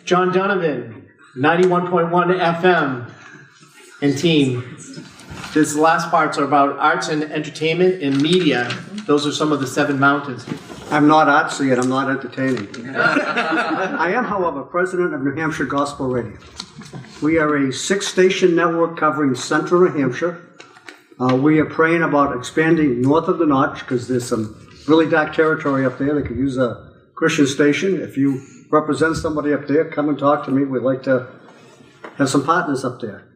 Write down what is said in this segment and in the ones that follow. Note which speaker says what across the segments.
Speaker 1: John Donovan, 91.1 FM, and team. This last parts are about arts and entertainment and media. Those are some of the 7 mountains.
Speaker 2: I'm not artsy and I'm not entertaining. I am, however, president of New Hampshire Gospel Radio. We are a 6-station network covering central New Hampshire. We are praying about expanding north of the Notch because there's some really dark territory up there that could use a Christian station. If you represent somebody up there, come and talk to me. We'd like to have some partners up there.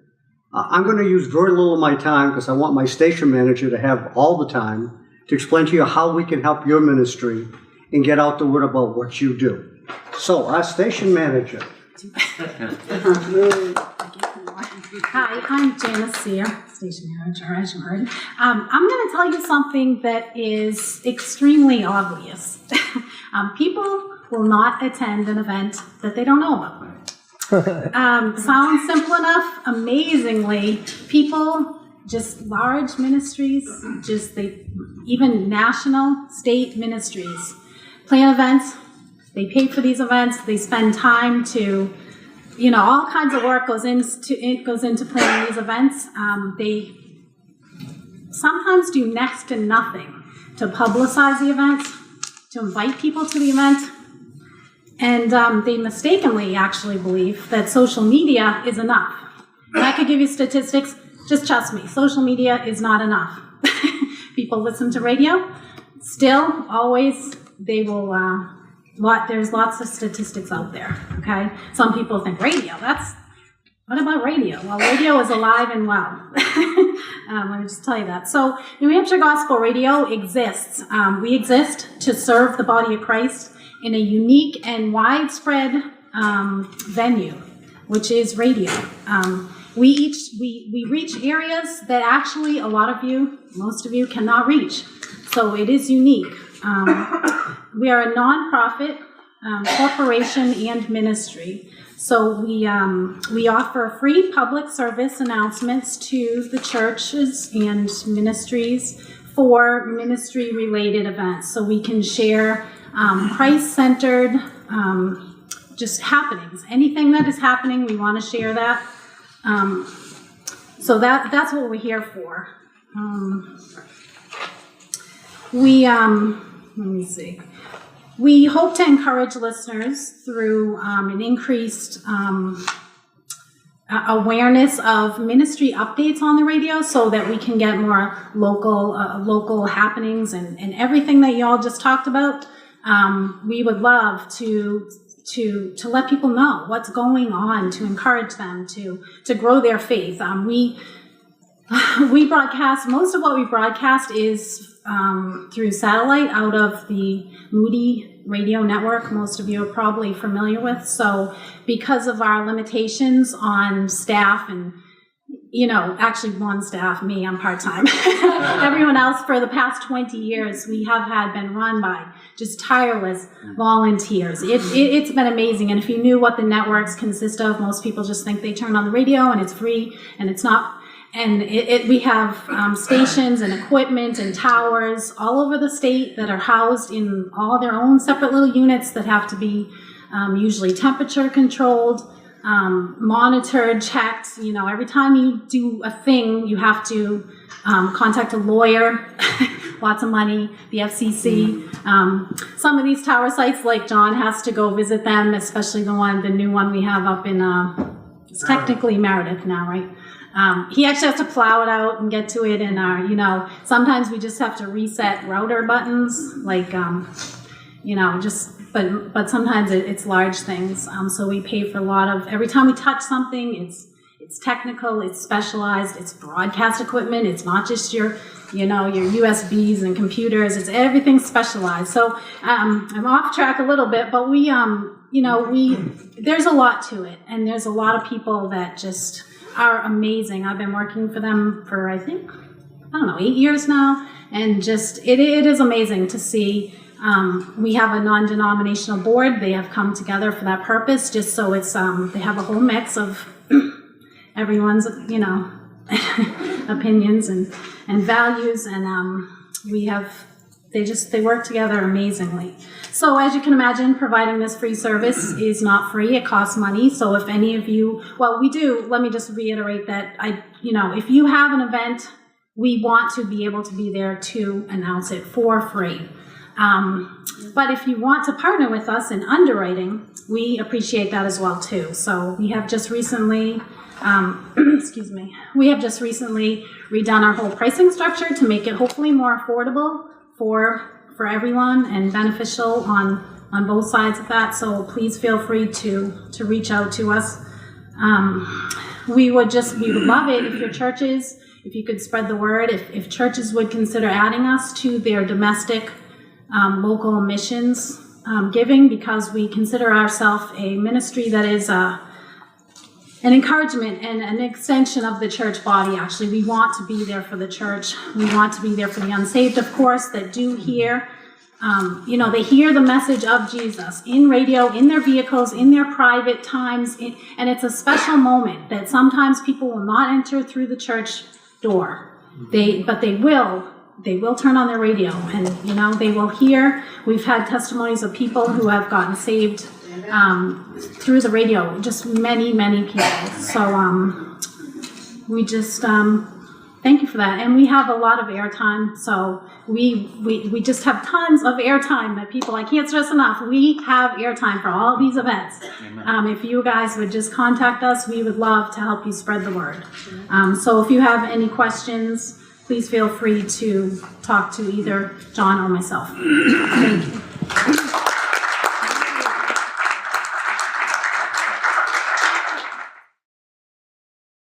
Speaker 2: I'm going to use very little of my time because I want my station manager to have all the time to explain to you how we can help your ministry and get out the word about what you do. So, our station manager.
Speaker 3: Hi, I'm Janice Sear, station manager, as you heard. I'm going to tell you something that is extremely obvious. People will not attend an event that they don't know about. Sounds simple enough. Amazingly, people, just large ministries, even national, state ministries, plan events. They pay for these events. They spend time to, all kinds of work goes into planning these events. They sometimes do next to nothing to publicize the events, to invite people to the event. And they mistakenly actually believe that social media is enough. And I could give you statistics. Just trust me, social media is not enough. People listen to radio. Still, always, they will, there's lots of statistics out there, okay? Some people think radio, what about radio? Well, radio is alive and well. Let me just tell you that. So, New Hampshire Gospel Radio exists. We exist to serve the body of Christ in a unique and widespread venue, which is radio. We reach areas that actually most of you cannot reach. So it is unique. We are a nonprofit corporation and ministry. So we offer free public service announcements to the churches and ministries for ministry-related events. So we can share Christ-centered just happenings. Anything that is happening, we want to share that. So that's what we're here for. Let me see. We hope to encourage listeners through an increased awareness of ministry updates on the radio so that we can get more local happenings and everything that y'all just talked about. We would love to let people know what's going on, to encourage them to grow their faith. We broadcast, most of what we broadcast is through satellite out of the Moody Radio Network, most of you are probably familiar with. So because of our limitations on staff and, actually one staff, me, I'm part-time. Everyone else for the past 20 years, we have been run by just tireless volunteers. It's been amazing. And if you knew what the networks consist of, most people just think they turn on the radio and it's free, and it's not. And we have stations and equipment and towers all over the state that are housed in all their own separate little units that have to be usually temperature controlled, monitored, checked. Every time you do a thing, you have to contact a lawyer, lots of money, the FCC. Some of these tower sites, like John has to go visit them, especially the new one we have up in, it's technically Meredith now, right? He actually has to plow it out and get to it, and sometimes we just have to reset router buttons, but sometimes it's large things. So we pay for a lot of, every time we touch something, it's technical, it's specialized, it's broadcast equipment, it's not just your USBs and computers, it's everything specialized. So I'm off track a little bit, but there's a lot to it, and there's a lot of people that just are amazing. I've been working for them for, 8 years now, and just, it is amazing to see. We have a non-denominational board. They have come together for that purpose, just so it's, they have a whole mix of everyone's, opinions and values, and we have they work together amazingly. So as you can imagine, providing this free service is not free. It costs money. So if any of you, well, we do, let me just reiterate that if you have an event, we want to be able to be there to announce it for free. But if you want to partner with us in underwriting, we appreciate that as well too. So we have just recently, we have just recently redone our whole pricing structure to make it hopefully more affordable for everyone and beneficial on both sides of that. So please feel free to reach out to us. We would love it if you could spread the word, if churches would consider adding us to their domestic local missions giving, because we consider ourselves a ministry that is an encouragement and an extension of the church body. Actually, we want to be there for the church. We want to be there for the unsaved, of course, that do hear. They hear the message of Jesus in radio, in their vehicles, in their private times, and it's a special moment that sometimes people will not enter through the church door. But they will turn on their radio, and they will hear. We've had testimonies of people who have gotten saved through the radio, just many people. So we just thank you for that. And we have a lot of airtime, so we just have tons of airtime that people, I can't stress enough, we have airtime for all these events. If you guys would just contact us, we would love to help you spread the word. So if you have any questions, please feel free to talk to either John or myself. Thank you.